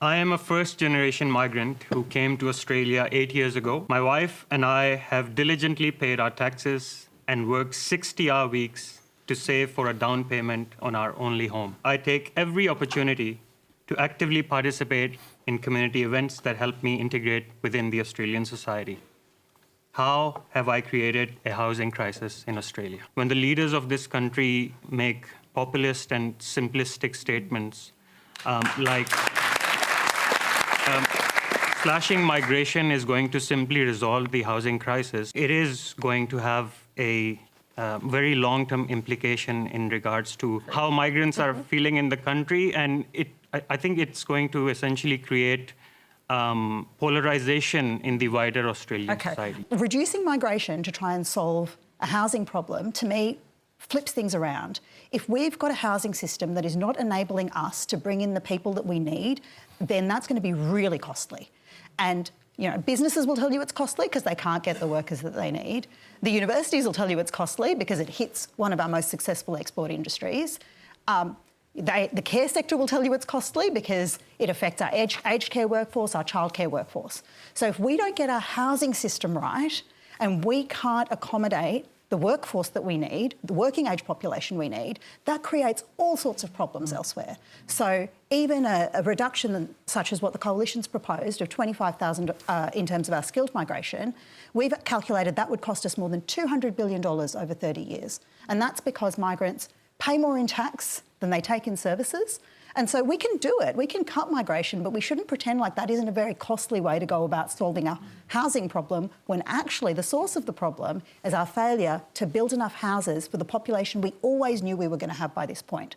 I am a first-generation migrant who came to Australia 8 years ago. My wife and I have diligently paid our taxes and worked 60-hour weeks to save for a down payment on our only home. I take every opportunity to actively participate in community events that help me integrate within the Australian society. How have I created a housing crisis in Australia? When the leaders of this country make populist and simplistic statements like slashing migration is going to simply resolve the housing crisis, it is going to have a very long-term implication in regards to how migrants are feeling in the country, and I think it's going to essentially create polarization in the wider Australian society. Reducing migration to try and solve a housing problem, to me, flips things around. If we've got a housing system that is not enabling us to bring in the people that we need, then that's going to be really costly. And businesses will tell you it's costly because they can't get the workers that they need. The universities will tell you it's costly because it hits one of our most successful export industries. The care sector will tell you it's costly because it affects our aged care workforce, our childcare workforce. So if we don't get our housing system right and we can't accommodate the workforce that we need, the working age population we need, that creates all sorts of problems elsewhere. So even a reduction such as what the Coalition's proposed of 25,000 in terms of our skilled migration, we've calculated that would cost us more than $200 billion over 30 years. And that's because migrants pay more in tax than they take in services. And so we can do it. We can cut migration, but we shouldn't pretend like that isn't a very costly way to go about solving a housing problem when actually the source of the problem is our failure to build enough houses for the population we always knew we were going to have by this point.